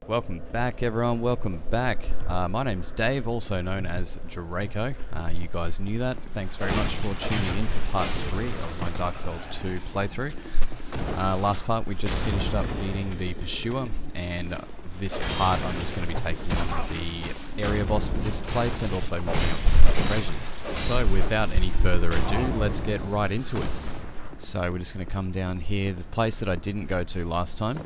Welcome back, everyone. Welcome back. My name's Dave, also known as Draco. You guys knew that. Thanks very much for tuning in to part 3 of my Dark Souls 2 playthrough. Last part, we just finished up beating the Pursuer, and this part I'm just going to be taking on the area boss for this place and also mopping up the treasures. So without any further ado, let's get right into it. So we're just going to come down here, the place that I didn't go to last time.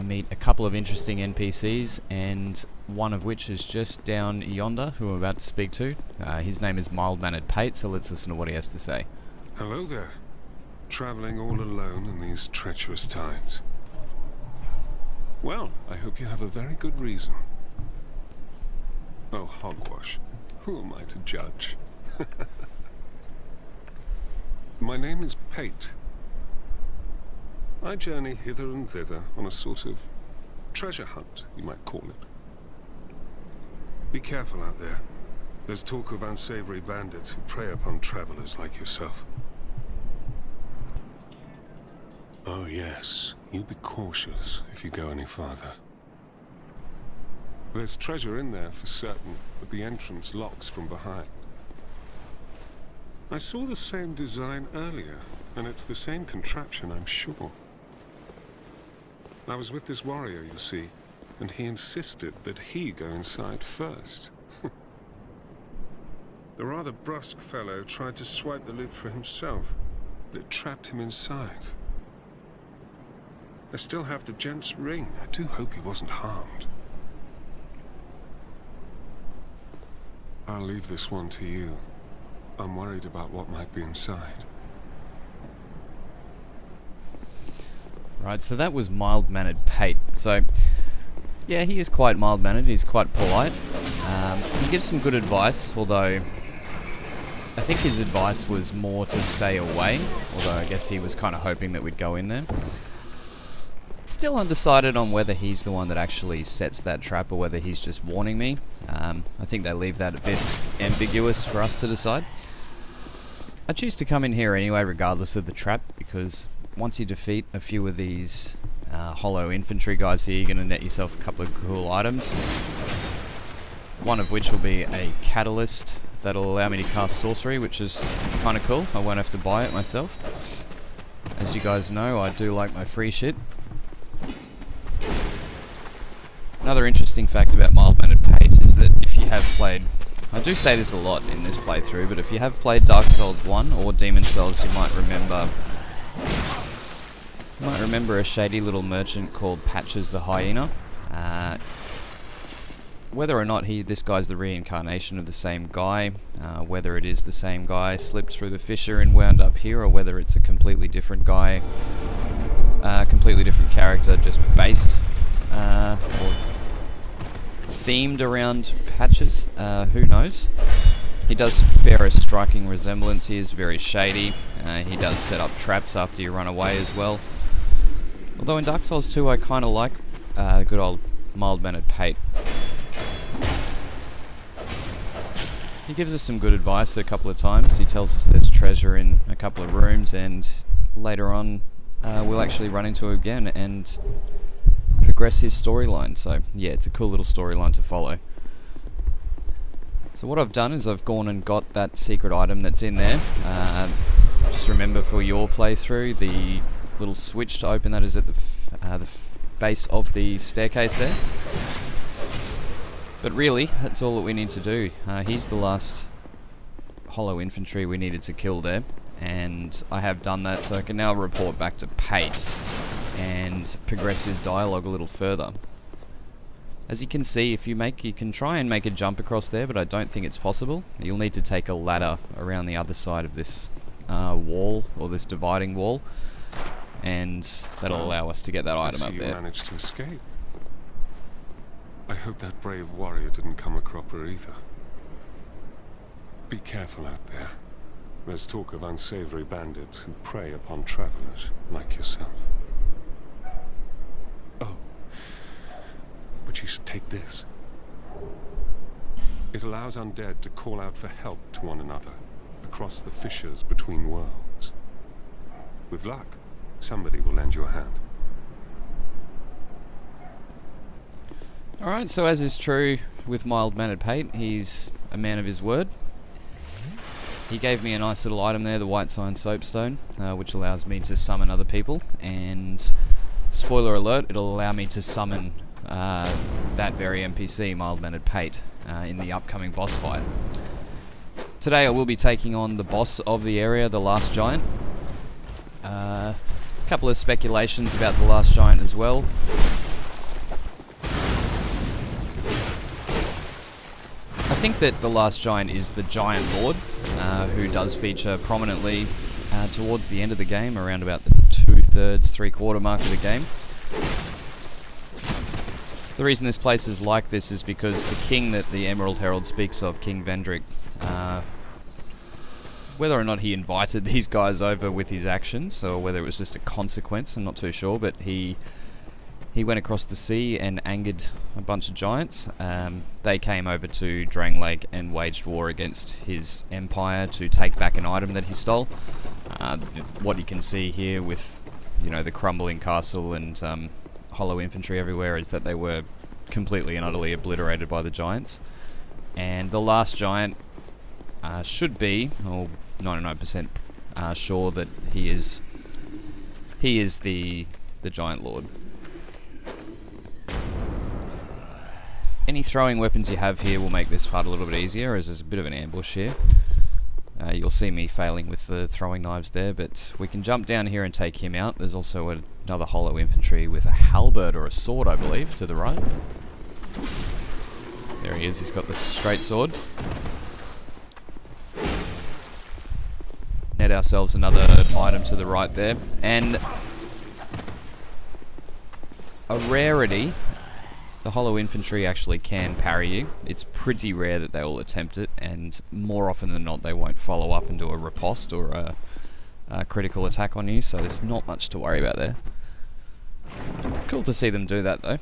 Meet a couple of interesting NPCs, and one of which is just down yonder, who I'm about to speak to. His name is Mild-Mannered Pate, so let's listen to what he has to say. Hello there. Traveling all alone in these treacherous times. Well, I hope you have a very good reason. Oh, hogwash. Who am I to judge? My name is Pate. I journey hither and thither on a sort of treasure hunt, you might call it. Be careful out there. There's talk of unsavory bandits who prey upon travelers like yourself. Oh yes, you be cautious if you go any farther. There's treasure in there for certain, but the entrance locks from behind. I saw the same design earlier, and it's the same contraption, I'm sure. I was with this warrior, you see, and he insisted that he go inside first. The rather brusque fellow tried to swipe the lid for himself, but it trapped him inside. I still have the gent's ring. I do hope he wasn't harmed. I'll leave this one to you. I'm worried about what might be inside. Right, so that was Mild-Mannered Pate. So, yeah, he is quite mild-mannered, he's quite polite. He gives some good advice, although I think his advice was more to stay away, although I guess he was kind of hoping that we'd go in there. Still undecided on whether he's the one that actually sets that trap or whether he's just warning me. I think they leave that a bit ambiguous for us to decide. I choose to come in here anyway, regardless of the trap, because once you defeat a few of these hollow infantry guys here, you're going to net yourself a couple of cool items. One of which will be a catalyst that'll allow me to cast sorcery, which is kind of cool. I won't have to buy it myself. As you guys know, I do like my free shit. Another interesting fact about Mild-Mannered Pate is that if you have played, I do say this a lot in this playthrough, but if you have played Dark Souls 1 or Demon Souls, you might remember a shady little merchant called Patches the Hyena. Whether or not this guy's the reincarnation of the same guy, whether it is the same guy slipped through the fissure and wound up here, or whether it's a completely different guy, completely different character, just based or themed around Patches, who knows. He does bear a striking resemblance. He is very shady. He does set up traps after you run away as well. Although in Dark Souls 2 I kind of like good old Mild-Mannered Pate. He gives us some good advice a couple of times. He tells us there's treasure in a couple of rooms, and later on we'll actually run into him again and progress his storyline. So yeah, it's a cool little storyline to follow. So what I've done is I've gone and got that secret item that's in there. Just remember for your playthrough, the little switch to open that is at the base of the staircase there. But really, that's all that we need to do. He's the last hollow infantry we needed to kill there, and I have done that, so I can now report back to Pate and progress his dialogue a little further. As you can see, if you can try and make a jump across there, but I don't think it's possible. You'll need to take a ladder around the other side of this wall, or this dividing wall, and that'll allow us to get that item up there. You managed to escape. I hope that brave warrior didn't come a cropper either. Be careful out there. There's talk of unsavory bandits who prey upon travelers like yourself. Oh, but you should take this. It allows undead to call out for help to one another across the fissures between worlds. With luck, somebody will lend you a hand. Alright, so as is true with mild-mannered Pate, he's a man of his word. He gave me a nice little item there, the White Sign Soapstone, which allows me to summon other people, and spoiler alert, it'll allow me to summon that very NPC, mild-mannered Pate, in the upcoming boss fight. Today I will be taking on the boss of the area, the Last Giant. A couple of speculations about the Last Giant as well. I think that the Last Giant is the Giant Lord, who does feature prominently towards the end of the game, around about the 2/3, 3/4 mark of the game. The reason this place is like this is because the king that the Emerald Herald speaks of, King Vendrick, whether or not he invited these guys over with his actions, or whether it was just a consequence, I'm not too sure, but he went across the sea and angered a bunch of giants. They came over to Drangleic and waged war against his empire to take back an item that he stole. What you can see here with, you know, the crumbling castle and hollow infantry everywhere is that they were completely and utterly obliterated by the giants. And the Last Giant should be, or 99% sure that he is the Giant Lord. Any throwing weapons you have here will make this part a little bit easier, as there's a bit of an ambush here. You'll see me failing with the throwing knives there, but we can jump down here and take him out. There's also another hollow infantry with a halberd or a sword, I believe, to the right. There he is, he's got the straight sword. Net ourselves another item to the right there, and a rarity. The hollow infantry actually can parry you. It's pretty rare that they will attempt it, and more often than not they won't follow up and do a riposte or a critical attack on you, so there's not much to worry about there. It's cool to see them do that though.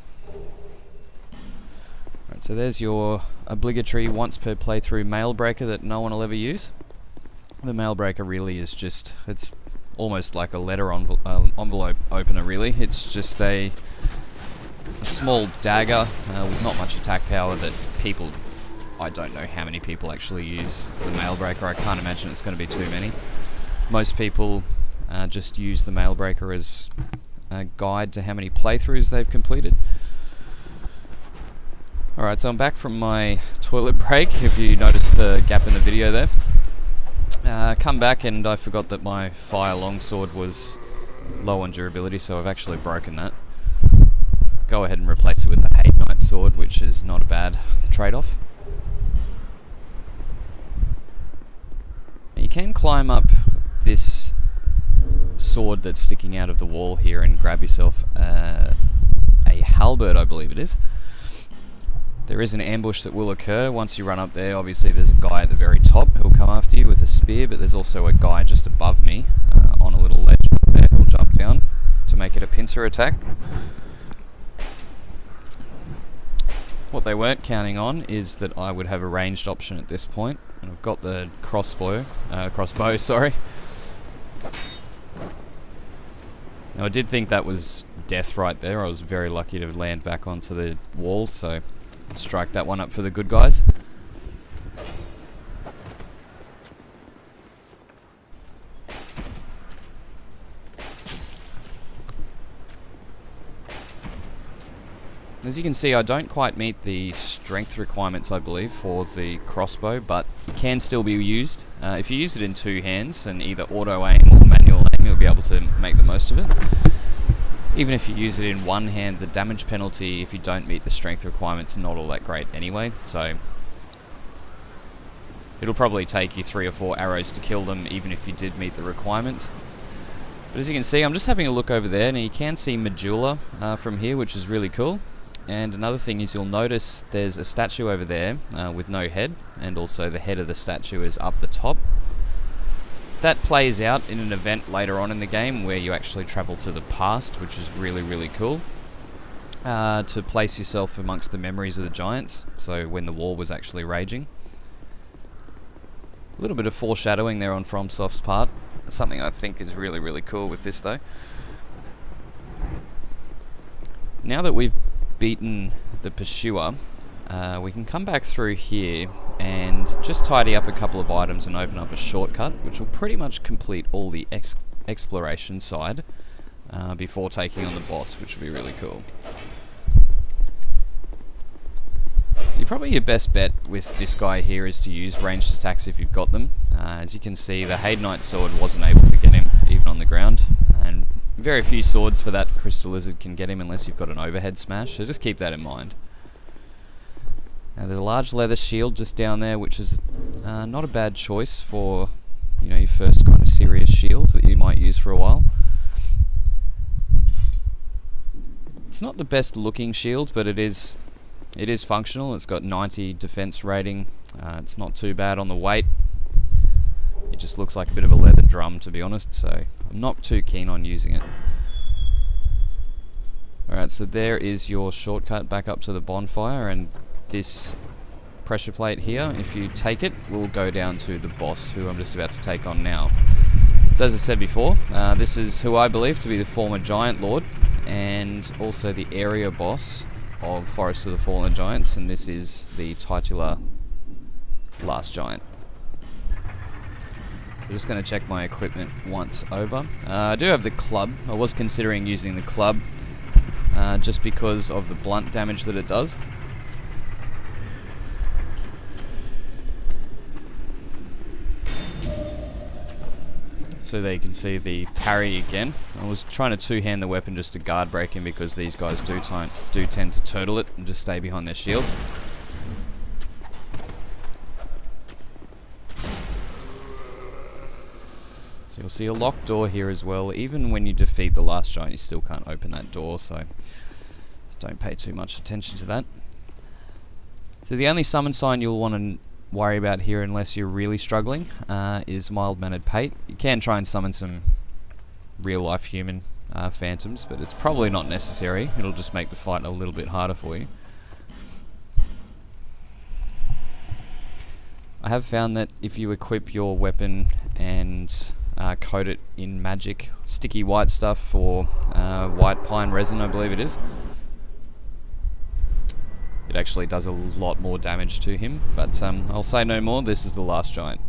Right, so there's your obligatory once per playthrough mail breaker that no one will ever use. The mail breaker really is just, it's almost like a letter envelope opener really. It's just a small dagger with not much attack power that people, I don't know how many people actually use the mail breaker. I can't imagine it's going to be too many. Most people just use the mail breaker as a guide to how many playthroughs they've completed. Alright, so I'm back from my toilet break, if you noticed a gap in the video there. Come back and I forgot that my fire longsword was low on durability, so I've actually broken that. Go ahead and replace it with the Hate Knight sword, which is not a bad trade-off. You can climb up this sword that's sticking out of the wall here and grab yourself a halberd, I believe it is. There is an ambush that will occur once you run up there. Obviously there's a guy at the very top who'll come after you with a spear, but there's also a guy just above me on a little ledge up there who'll jump down to make it a pincer attack. What they weren't counting on is that I would have a ranged option at this point, and I've got the crossbow, sorry. Now I did think that was death right there. I was very lucky to land back onto the wall, so strike that one up for the good guys. As you can see, I don't quite meet the strength requirements, I believe, for the crossbow, but it can still be used. If you use it in two hands and either auto aim or manual aim, you'll be able to make the most of it. Even if you use it in one hand, the damage penalty, if you don't meet the strength requirements, not all that great anyway, so it'll probably take you 3 or 4 arrows to kill them, even if you did meet the requirements. But as you can see, I'm just having a look over there, and you can see Majula from here, which is really cool. And another thing is, you'll notice there's a statue over there with no head, and also the head of the statue is up the top. That plays out in an event later on in the game where you actually travel to the past, which is really, really cool. To place yourself amongst the memories of the giants, so when the war was actually raging. A little bit of foreshadowing there on FromSoft's part. Something I think is really, really cool with this though. Now that we've beaten the Pursuer, we can come back through here and just tidy up a couple of items and open up a shortcut, which will pretty much complete all the exploration side before taking on the boss, which will be really cool. Probably your best bet with this guy here is to use ranged attacks if you've got them. As you can see, the Hadanite sword wasn't able to get him even on the ground, and very few swords for that Crystal Lizard can get him unless you've got an overhead smash, so just keep that in mind. Now there's a large leather shield just down there, which is not a bad choice for, you know, your first kind of serious shield that you might use for a while. It's not the best looking shield, but it is functional. It's got 90 defense rating. It's not too bad on the weight. It just looks like a bit of a leather drum, to be honest, so I'm not too keen on using it. Alright, so there is your shortcut back up to the bonfire, and this pressure plate here, if you take it, will go down to the boss, who I'm just about to take on now. So as I said before, this is who I believe to be the former Giant Lord, and also the area boss of Forest of the Fallen Giants, and this is the titular Last Giant. I'm just going to check my equipment once over. I do have the club. I was considering using the club just because of the blunt damage that it does. So there you can see the parry again. I was trying to two-hand the weapon just to guard break him, because these guys do tend to turtle it and just stay behind their shields. So you'll see a locked door here as well. Even when you defeat the Last Giant, you still can't open that door, so don't pay too much attention to that. So the only summon sign you'll want to worry about here, unless you're really struggling, is Mild-Mannered Pate. You can try and summon some real-life human phantoms, but it's probably not necessary. It'll just make the fight a little bit harder for you. I have found that if you equip your weapon and coat it in magic, sticky white stuff, or white pine resin, I believe it is, it actually does a lot more damage to him, but I'll say no more. This is the Last Giant.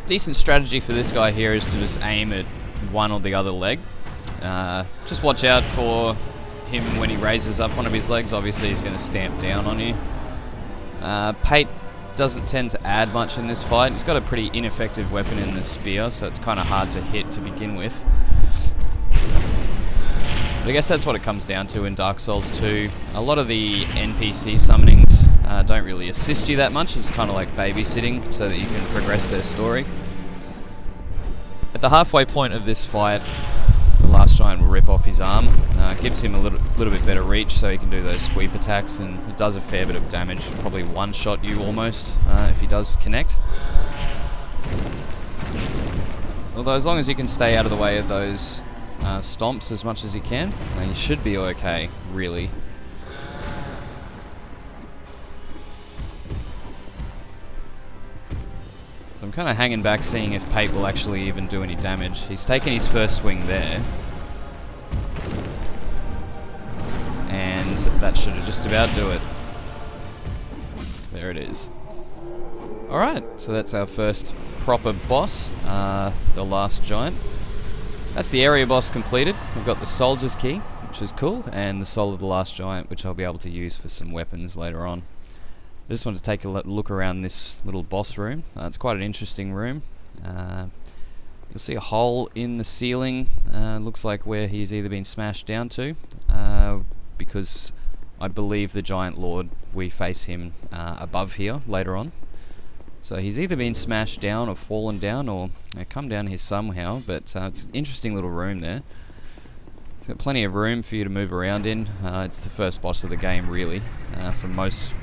Decent strategy for this guy here is to just aim at one or the other leg. Just watch out for him when he raises up one of his legs. Obviously he's going to stamp down on you. Pate doesn't tend to add much in this fight. He's got a pretty ineffective weapon in the spear, so it's kind of hard to hit to begin with. But I guess that's what it comes down to in Dark Souls 2. A lot of the NPC summonings don't really assist you that much. It's kind of like babysitting so that you can progress their story. At the halfway point of this fight, the Last Giant will rip off his arm. Gives him a little bit better reach so he can do those sweep attacks, and it does a fair bit of damage. Probably one-shot you almost if he does connect. Although as long as you can stay out of the way of those stomps as much as you can, you should be okay, really. So I'm kind of hanging back, seeing if Pate will actually even do any damage. He's taken his first swing there, and that should have just about do it. There it is. Alright, so that's our first proper boss, the Last Giant. That's the area boss completed. We've got the Soldier's Key, which is cool, and the Soul of the Last Giant, which I'll be able to use for some weapons later on. I just want to take a look around this little boss room. It's quite an interesting room. You'll see a hole in the ceiling. Looks like where he's either been smashed down to, because I believe the Giant Lord, we face him above here later on. So he's either been smashed down or fallen down or come down here somehow, but it's an interesting little room there. It's got plenty of room for you to move around in. It's the first boss of the game, really. For most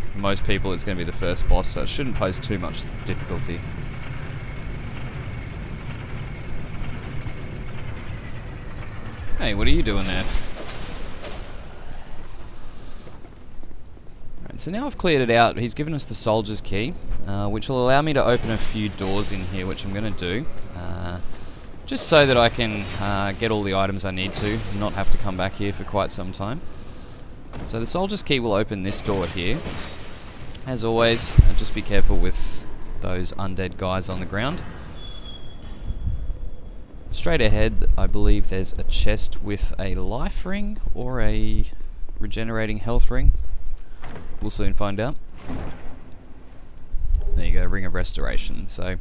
people, it's going to be the first boss, so it shouldn't pose too much difficulty. Hey, what are you doing there? Right, so now I've cleared it out. He's given us the soldier's key, which will allow me to open a few doors in here, which I'm going to do. Just so that I can get all the items I need to, and not have to come back here for quite some time. So the soldier's key will open this door here. As always, just be careful with those undead guys on the ground. Straight ahead, I believe there's a chest with a life ring or a regenerating health ring. We'll soon find out. There you go, Ring of Restoration. So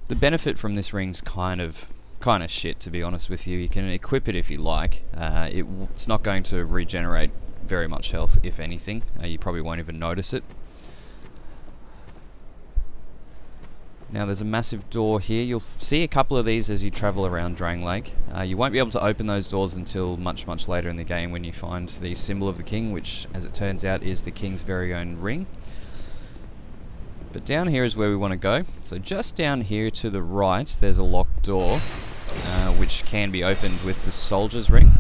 the benefit from this ring's kind of shit, to be honest with you. You can equip it if you like. It's not going to regenerate very much health, if anything. You probably won't even notice it. Now there's a massive door here. You'll see a couple of these as you travel around Drangleic. You won't be able to open those doors until much later in the game, when you find the symbol of the king, which, as it turns out, is the king's very own ring. But down here is where we want to go. So just down here to the right, there's a locked door, which can be opened with the soldier's ring.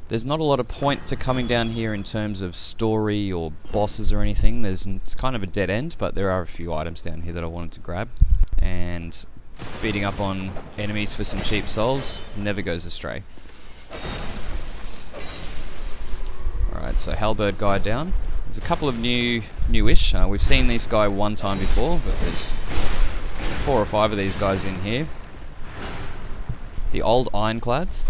There's not a lot of point to coming down here in terms of story or bosses or anything. It's kind of a dead end, but there are a few items down here that I wanted to grab. And beating up on enemies for some cheap souls never goes astray. Alright, so Halberd guy down. There's a couple of newish. We've seen this guy one time before, but there's 4 or 5 of these guys in here. The old Ironclads.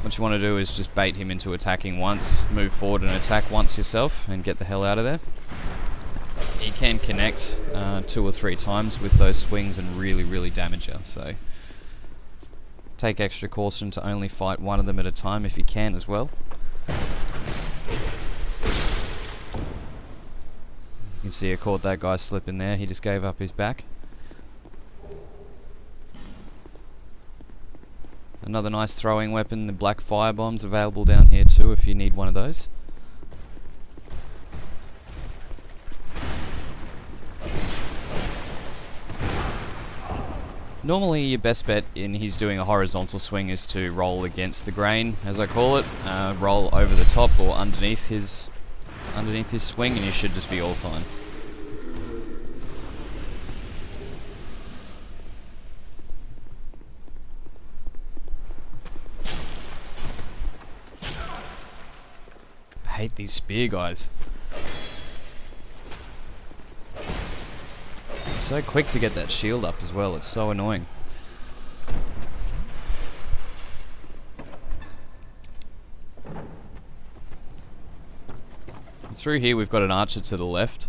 What you want to do is just bait him into attacking once, move forward and attack once yourself, and get the hell out of there. He can connect 2 or 3 times with those swings and really damage you, so take extra caution to only fight one of them at a time if you can as well. You can see I caught that guy slipping there. He just gave up his back. Another nice throwing weapon, the black fire bombs, available down here too if you need one of those. Normally your best bet in he's doing a horizontal swing is to roll against the grain, as I call it. Roll over the top or underneath his swing, and you should just be all fine. I hate these spear guys. It's so quick to get that shield up as well, it's so annoying. Through here we've got an archer to the left,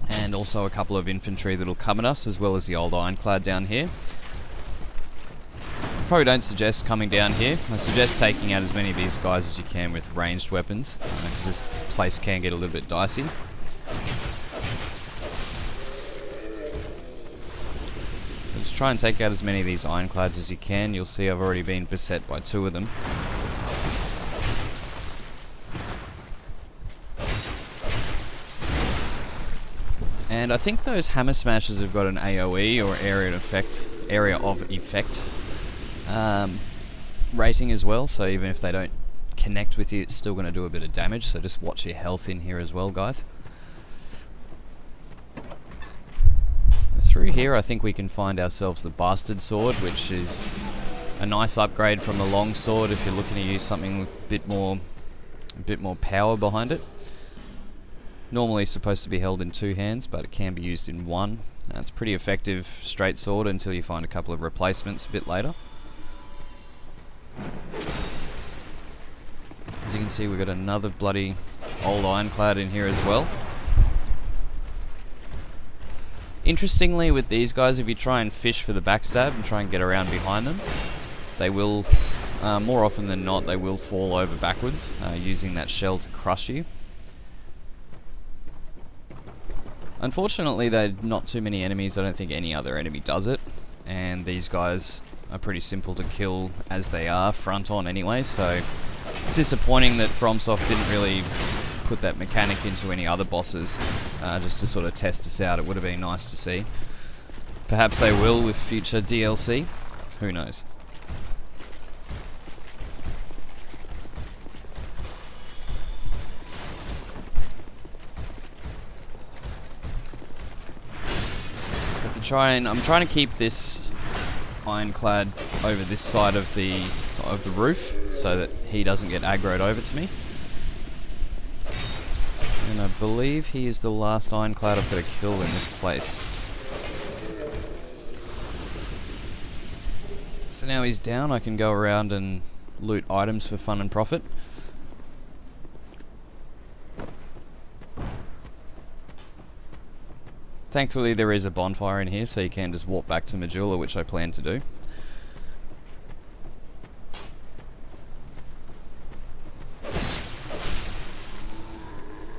and also a couple of infantry that'll come at us, as well as the old Ironclad down here. Probably don't suggest coming down here. I suggest taking out as many of these guys as you can with ranged weapons, because this place can get a little bit dicey. So just try and take out as many of these Ironclads as you can. You'll see I've already been beset by 2 of them. And I think those Hammer Smashers have got an AoE, or area of effect rating as well, so even if they don't connect with you, it's still going to do a bit of damage, so just watch your health in here as well, guys. Through here I think we can find ourselves the Bastard Sword, which is a nice upgrade from the Long Sword if you're looking to use something with a bit more power behind it. Normally supposed to be held in 2 hands, but it can be used in 1. It's a pretty effective straight sword until you find a couple of replacements a bit later. As you can see, we've got another bloody old Ironclad in here as well. Interestingly, with these guys, if you try and fish for the backstab and try and get around behind them, they will, more often than not, they will fall over backwards, using that shell to crush you. Unfortunately, there are not too many enemies. I don't think any other enemy does it, and these guys are pretty simple to kill as they are front on anyway, so disappointing that FromSoft didn't really put that mechanic into any other bosses, just to sort of test us out. It would have been nice to see. Perhaps they will with future DLC, who knows. I'm trying to keep this ironclad over this side of the roof so that he doesn't get aggroed over to me. And I believe he is the last ironclad I've got to kill in this place. So now he's down, I can go around and loot items for fun and profit. Thankfully there is a bonfire in here, so you can just walk back to Majula, which I plan to do.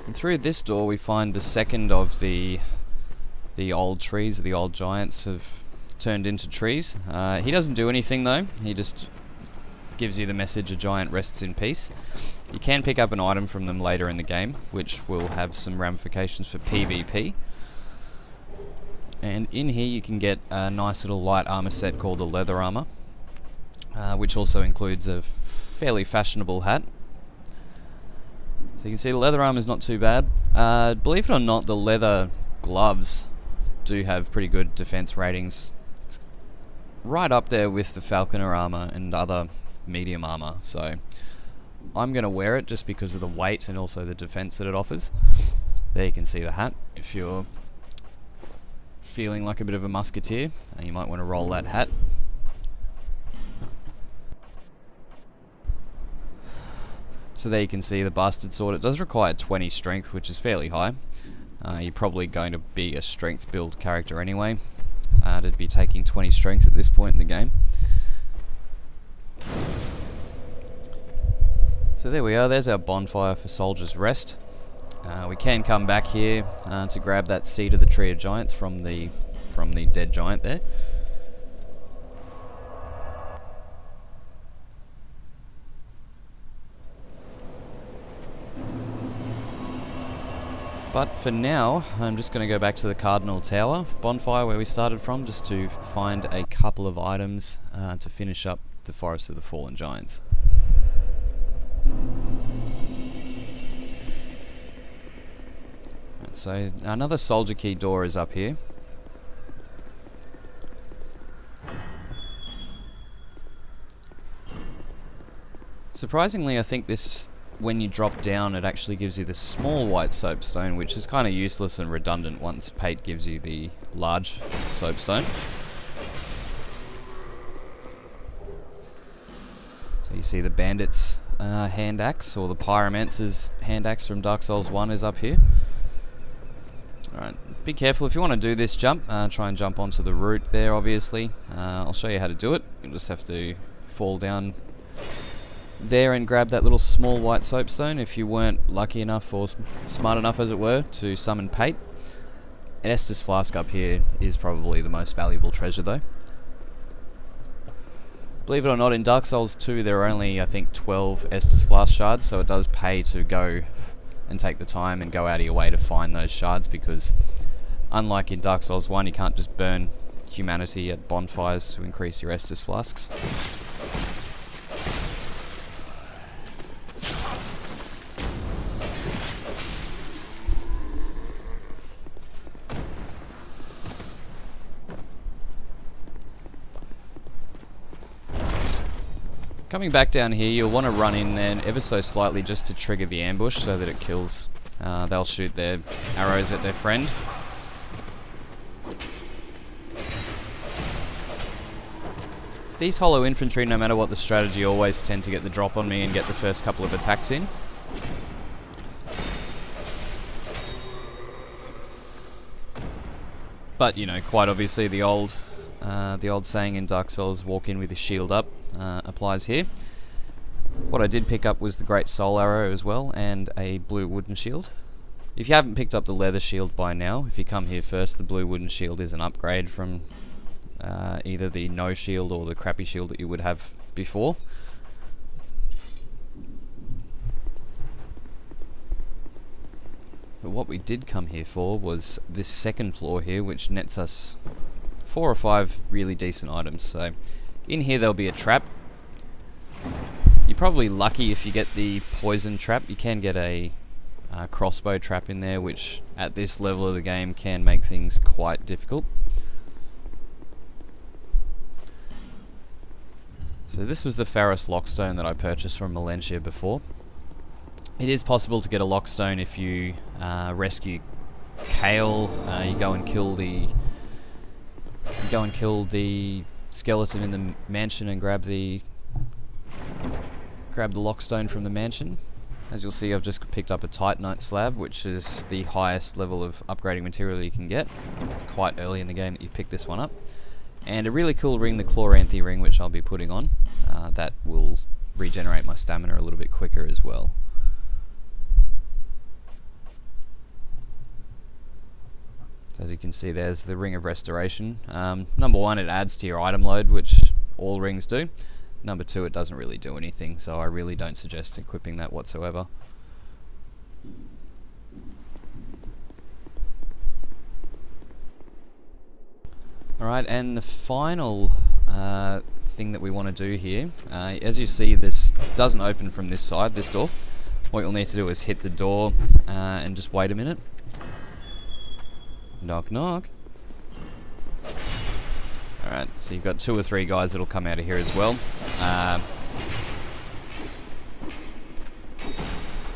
And through this door we find the second of the old trees, or the old giants have turned into trees. He doesn't do anything though, he just gives you the message a giant rests in peace. You can pick up an item from them later in the game, which will have some ramifications for PvP. And in here you can get a nice little light armor set called the leather armor, which also includes a fairly fashionable hat. So you can see the leather armor is not too bad. Believe it or not, the leather gloves do have pretty good defense ratings. It's right up there with the falconer armor and other medium armor, so I'm going to wear it just because of the weight and also the defense that it offers. There you can see the hat. If you're feeling like a bit of a musketeer, you might want to roll that hat. So there you can see the bastard sword. It does require 20 strength, which is fairly high. You're probably going to be a strength build character anyway, to be taking 20 strength at this point in the game. So there we are, there's our bonfire for Soldier's Rest. We can come back here to grab that seed of the Tree of Giants from the dead giant there. But for now, I'm just going to go back to the Cardinal Tower bonfire where we started from, just to find a couple of items to finish up the Forest of the Fallen Giants. So another soldier key door is up here. Surprisingly, I think this, when you drop down, it actually gives you the small white soapstone, which is kind of useless and redundant once Pate gives you the large soapstone. So you see the bandits' hand axe, or the pyromancer's hand axe from Dark Souls 1 is up here. Alright, be careful if you want to do this jump, try and jump onto the root there obviously. I'll show you how to do it. You'll just have to fall down there and grab that little small white soapstone if you weren't lucky enough, or smart enough as it were, to summon Pate. Estus Flask up here is probably the most valuable treasure though. Believe it or not, in Dark Souls 2 there are only I think 12 Estus Flask shards, so it does pay to go and take the time and go out of your way to find those shards, because unlike in Dark Souls 1 you can't just burn humanity at bonfires to increase your Estus Flasks. Coming back down here, you'll want to run in there ever so slightly just to trigger the ambush so that it kills. They'll shoot their arrows at their friend. These hollow infantry, no matter what the strategy, always tend to get the drop on me and get the first couple of attacks in. But, you know, quite obviously the old saying in Dark Souls, walk in with your shield up, applies here. What I did pick up was the Great Soul Arrow as well, and a blue wooden shield. If you haven't picked up the leather shield by now, if you come here first, the blue wooden shield is an upgrade from either the no shield or the crappy shield that you would have before. But what we did come here for was this second floor here, which nets us 4 or 5 really decent items. So in here there'll be a trap. You're probably lucky if you get the poison trap. You can get a crossbow trap in there, which at this level of the game can make things quite difficult. So this was the Pharos Lockstone that I purchased from Melentia before. It is possible to get a Lockstone if you rescue Kale. You go and kill the skeleton in the mansion and grab the Lockstone from the mansion. As you'll see, I've just picked up a Titanite slab, which is the highest level of upgrading material you can get. It's quite early in the game that you pick this one up. And a really cool ring, the Chloranthy ring, which I'll be putting on. That will regenerate my stamina a little bit quicker as well. So as you can see, there's the Ring of Restoration. Number 1, it adds to your item load, which all rings do. Number 2, it doesn't really do anything, so I really don't suggest equipping that whatsoever. Alright, and the final thing that we want to do here, as you see, this doesn't open from this side, this door. What you'll need to do is hit the door and just wait a minute. Knock knock. Alright, so you've got 2 or 3 guys that'll come out of here as well.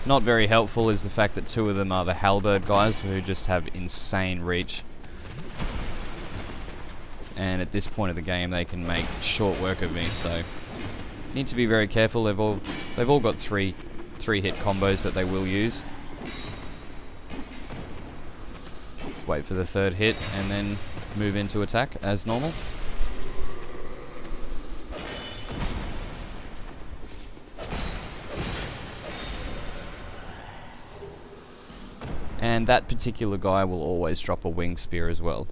Not very helpful is the fact that 2 of them are the halberd guys who just have insane reach. And at this point of the game they can make short work of me, so need to be very careful. They've all got three hit combos that they will use. Just wait for the 3rd hit and then move into attack as normal. And that particular guy will always drop a wing spear as well.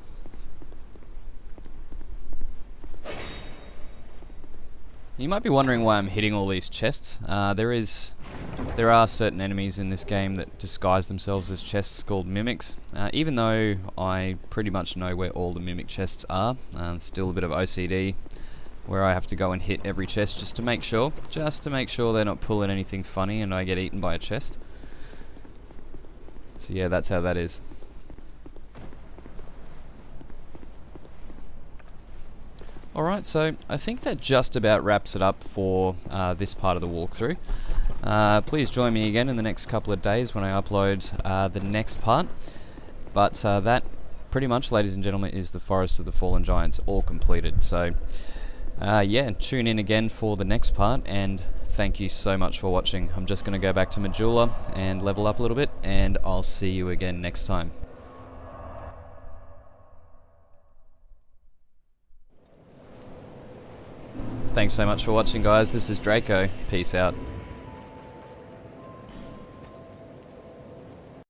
You might be wondering why I'm hitting all these chests. There are certain enemies in this game that disguise themselves as chests called mimics. Even though I pretty much know where all the mimic chests are, it's still a bit of OCD where I have to go and hit every chest just to make sure they're not pulling anything funny and I get eaten by a chest. So yeah, that's how that is. Alright, so I think that just about wraps it up for this part of the walkthrough. Please join me again in the next couple of days when I upload the next part. But that pretty much, ladies and gentlemen, is the Forest of the Fallen Giants all completed. So yeah, tune in again for the next part, and thank you so much for watching. I'm just going to go back to Majula and level up a little bit, and I'll see you again next time. Thanks so much for watching, guys. This is Draco. Peace out.